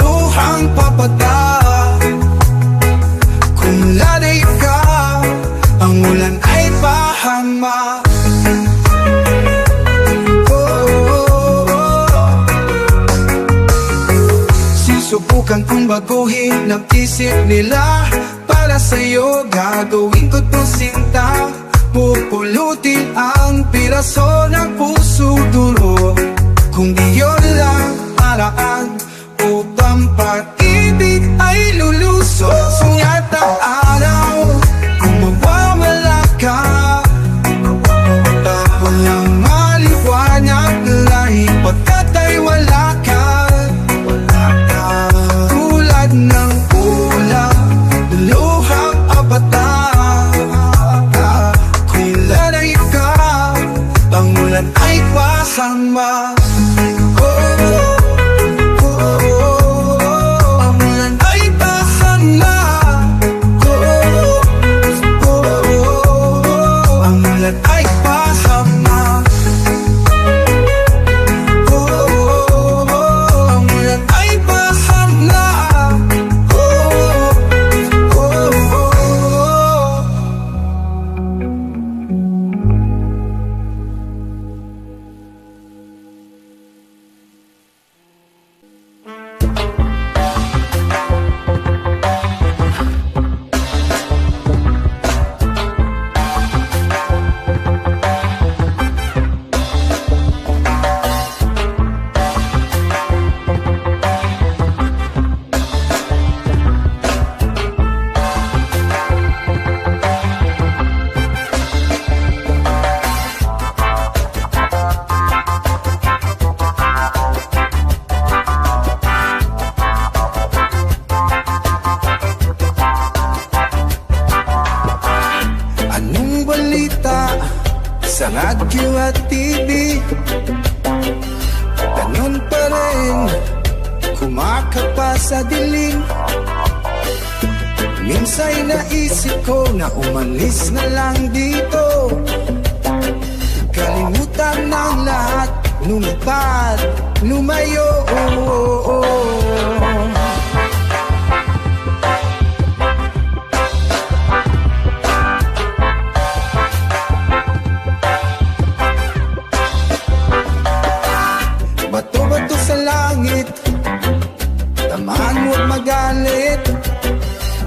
luhang papata. Kung lalay ka, ang ulan ay pahama. Susubukan kong baguhin ang isip nila. Para sa'yo gagawin ko to sinta. Pupulutin ang piraso ng puso dulo. Kung di yun lang paraan upang pag-ibig ay lulusot. Sungat ang araw kung mawawala ka. Walang maliwanag na lahing pagkat ay wala ka. Tulad ng ulam, luhang abata. Kung lalay ka, ang ulan ay pasama. Ang ulan ay pasama. Ang ulan ay pasama. Ang ulan ay pasama. Anong balita sa radyo at TV? Ganun pa rin, kumakapa sa dilim. Minsa'y naisip ko na umalis na lang dito. Kalimutan ng lahat, lumipad, lumayo. Bato-bato sa langit, tamaan mo't magalit.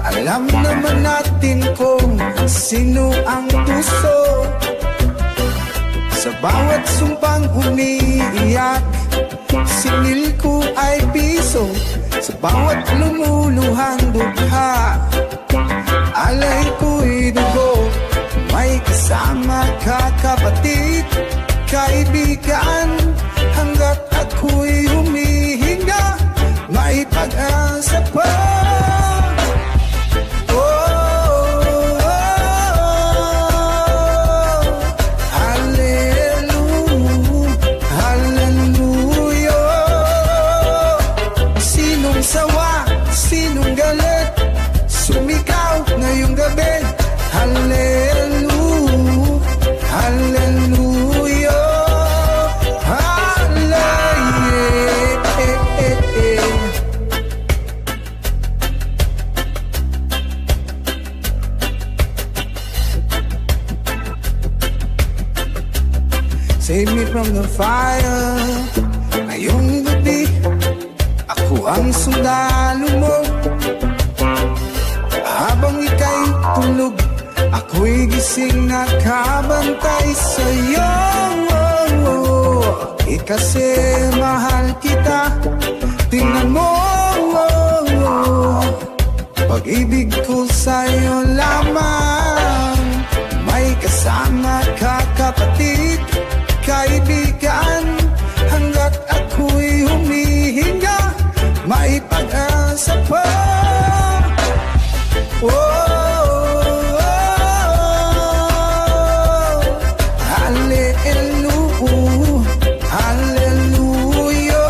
Alam naman natin kung sino ang tuso. Sa bawat sumpang umiiyak, singil ko ay piso. Sa bawat lumuluhang dukha, alay ko'y dugo. May kasama ka kapatid, kaibigan. Hanggat ako'y humihinga, may pag-asa pa. Sinong sawa, sinong galit, sumikaw ngayong gabi. Hallelujah, hallelujah, save me from the fire. Ngayong gabi, ako ang sundalo mo. Habang ika'y tulog, ako'y gising nakabantay sa'yo. Kasi mahal kita, tingnan mo. Pag-ibig ko sa'yo lamang. May kasama ka kapatid, kaibigan. Hanggat ako'y humihinga, may pag-asa pa. Hallelujah, hallelujah,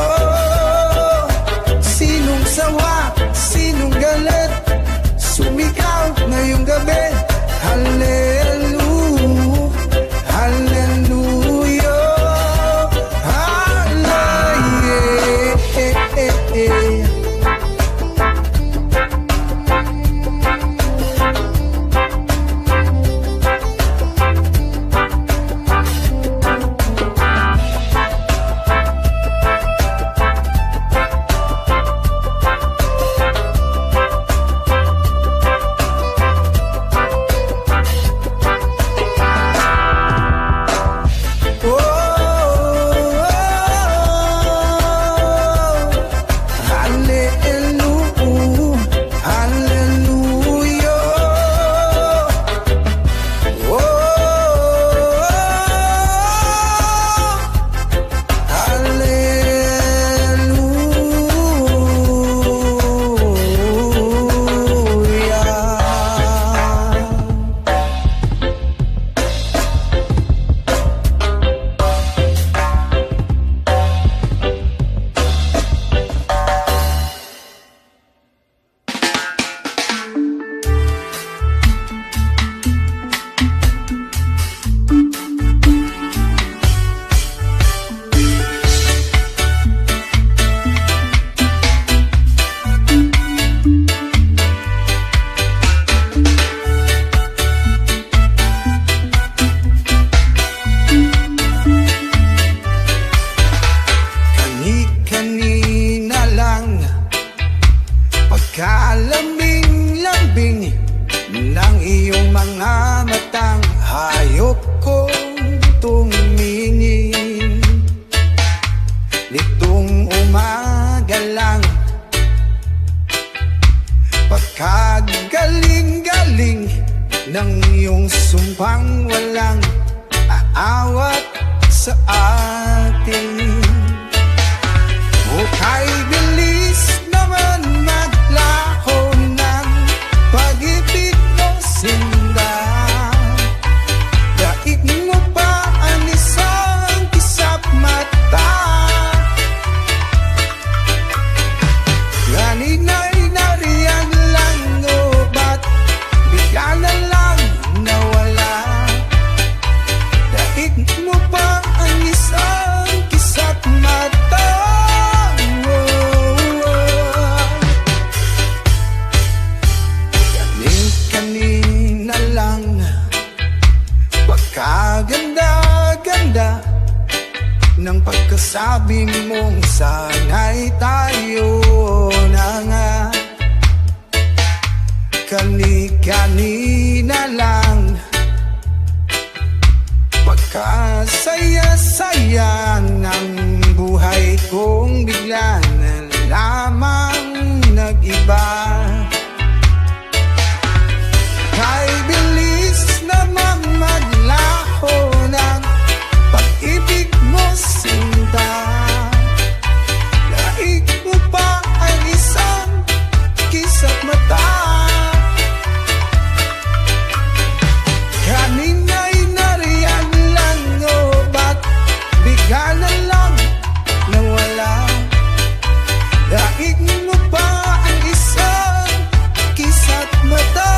ng iyong sumpang walang aawat sa atin. O kay bilis naman maglaho ng pag-ibig mo sinda. Daig mo pa ang isang kisap mata. Kanina'y nariyan lang o ba't bigla na lang nawala? Daig mo pa ang isang kisap mata. Kanina lang pagkaganda-ganda ng pagkasabi mong sana'y tayo na nga. Kanina lang pagkasaya-saya ng buhay kong bigla na lamang nag-iba. Kay bilis namang maglaho ng pag-ibig mo sinta. Daig mo pa ang isang kisap mata. Kanina'y nariyan lang o ba't bigla na lang nawala? Daig mo pa ang isang kisap mata.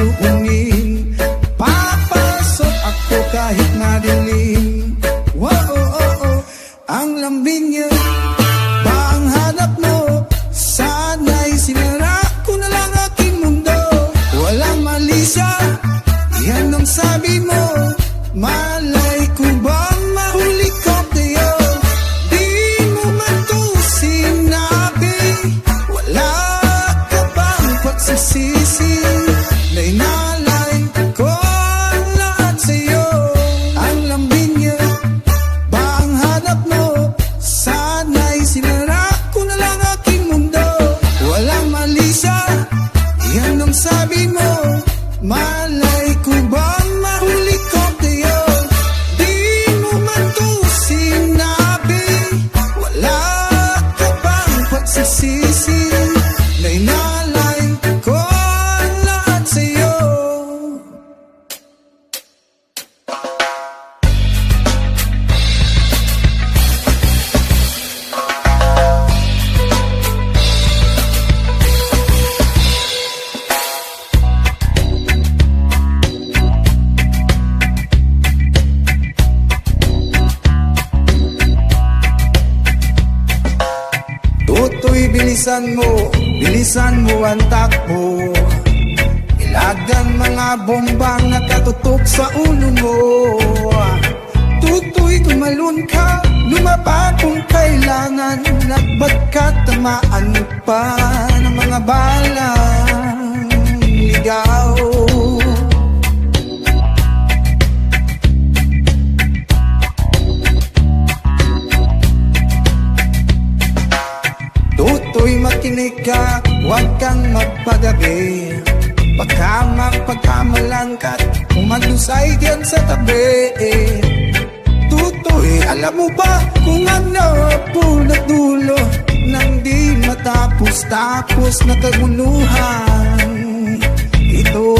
susuungin. Papasok ako kahit madilim. Wow, oh, oh, oh. Ang lambing niya ba ang hanap mo? Sana'y sinara ko na lang aking mundo. Walang mali siya, yan ang sabi mo. Malay ko bang mahuli ko tayo? Di mo man to sinabi. Wala ka bang pagsisisi? Na inalay ko ang lahat sa'yo. Ang lambing niya ba ang hanap mo? Sana'y sinara ko na lang aking mundo. Walang mali siya, yan ang sabi mo. Malay ko bang mahuli ko tayo? Di mo man to sinabi. Wala ka bang pagsisisi? Na inalay ko ang lahat sa'yo. Tutoy, bilisan mo ang takbo. Ilagan mga bombang nakatutok sa ulo mo. Tutoy, tumalon ka, lumapa kung kailangan. At ka tamaan pa ng mga balang ligaw. Tutoy, makinig ka, huwag kang magpagabi. Baka mapagkamalan ka't umalusay diyan sa tabi. Tutoy, alam mo ba kung ano po na dulo nang di matapos-tapos na kaguluhan ito?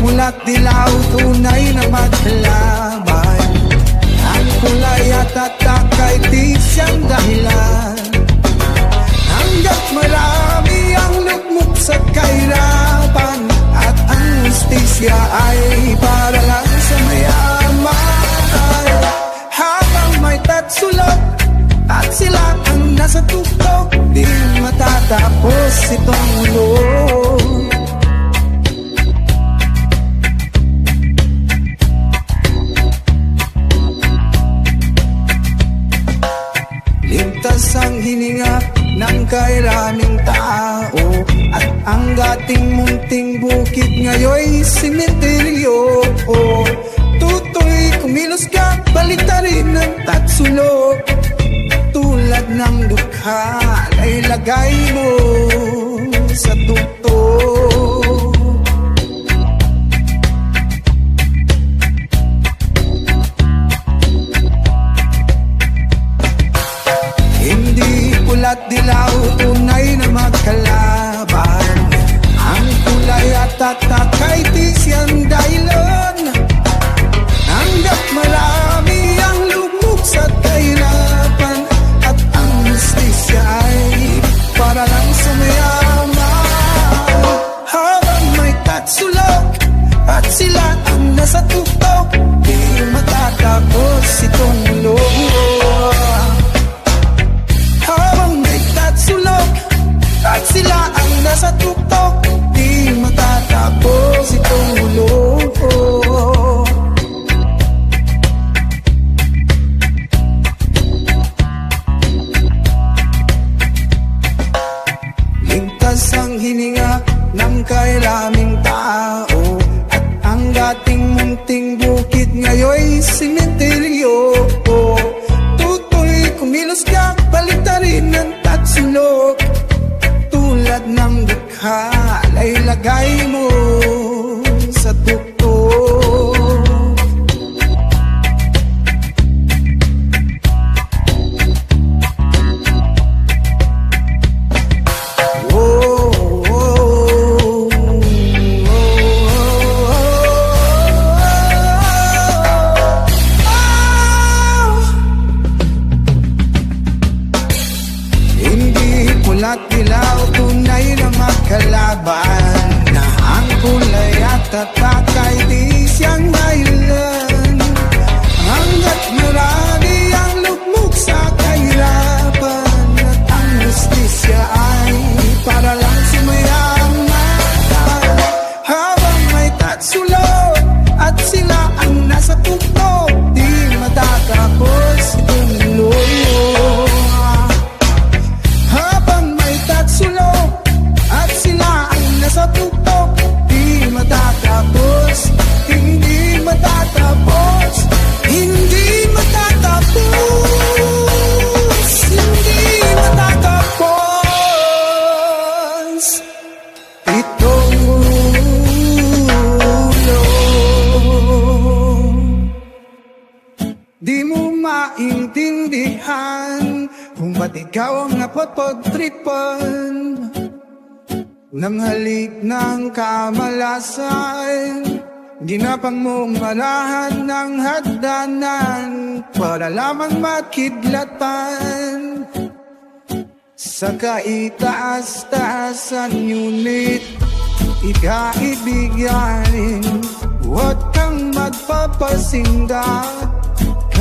Pula't dilaw, tunay na magkalaban. Ang kulay at atakay di siyang dahilan. Hanggat marami ang lugmok sa kahirapan, at ang justisya ay para lang sa mayaman. Habang may tatsulog at sila ang nasa tuktok, di matatapos itong mundo. Ligtas ang hininga ng kairaming tao, at ang dating munting bukid ngayoy simenteryo. Tutoy, kumilos ka, baliktarin ng tatsulok. Tulad ng dukha ay lagay mo sa tuktok. Pula't dilaw, tunay na magkalaban. Ang kulay at tatakay di siyang dahilan. Hanggat marami ang lugmok sa kahirapan, at ang justisya ay para lang sa mayaman. at ilaw, tunay na magkalaban. Na ang kulay at tatak ay di siyang dahilan. Hanggat marami ang lugmok sa kahirapan, at ang justisya ay para lang sumayaman. Habang may tatsulot at sila ang nasa tuktok, di matatapos itong lulo. Habang may tatsulot at sila ang nasa tuktok, di matatapos, hindi matatapos, hindi matatapos, hindi matatapos itong ulo. Di mo maintindihan kung ba't ikaw ang napapagtripan ng halik ng kamalasan. Ginapang mong marahan ng hagdanan para lamang makidlatan. Sa kaitaas-taasan ngunit ikaibiganin, huwag kang magpapasinda.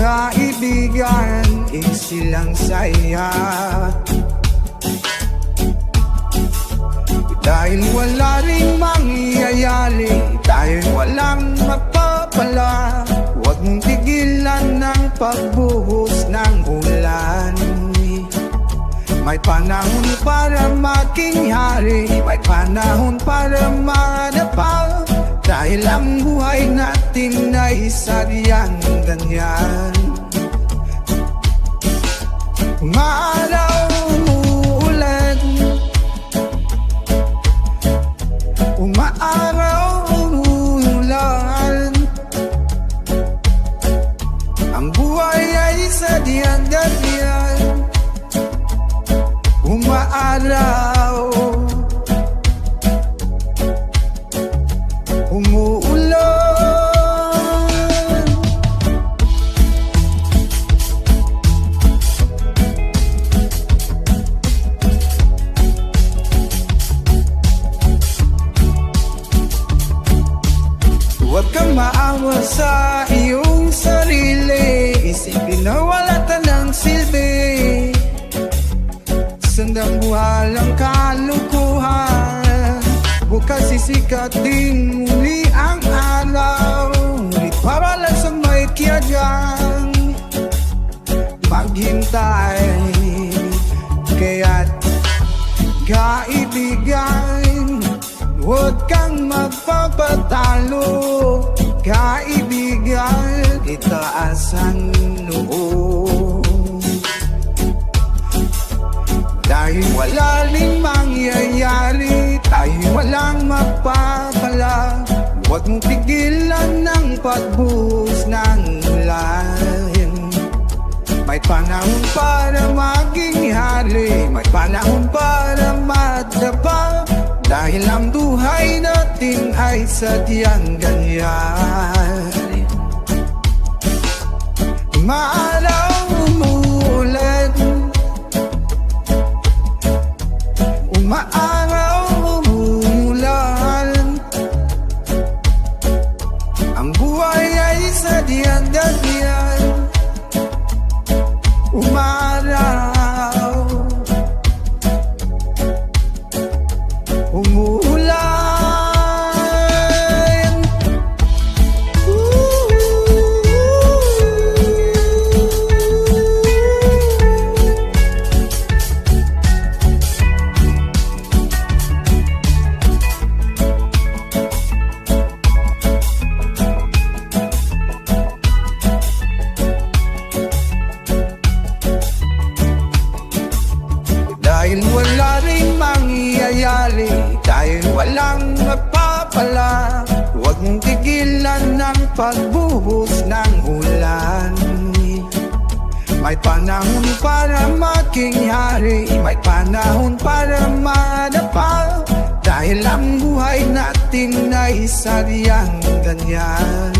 Kaibigan, isilang saya. Dahil wala ring mangyayari, dahil walang mapapala, huwag mong tigilan ng pagbuhos ng ulan. May panahon para maging hari, may panahon para madapa, dahil ang buhay natin ay sadyang ganyan. Maaraw umuulan, umaaraw umuulan, ang buhay ay sadyang ganyan. Umaaraw umuulan. Huwag kang maawa sa iyong sarili, isipin na wala tanang silbi. Sandang walang kalukuhan, bukas sisikat din muli ang araw. Ngunit para lang sa may kiyadyang maghintay, kaya't kaibigan, huwag kang magpapatalo. Kaibigan, itaas ang loob. Dahil wala ring mangyayari, dahil walang mapapala, huwag mong tigilan ng pagbuhos ng ulan. May panahon para maging hari, may panahon para madapa, dahil ang buhay natin ay sadyang ganyan. Maaraw umuulan, umaaraw umuulan, ang buhay ay sadyang ganyan. Umaraw umuulan. Dahil wala ring mangyayari, dahil walang mapapala, huwag mong tigilan ng pagbuhos ng ulan. May panahon para maging hari, may panahon para madapa, dahil ang buhay natin ay sadyang ganyan.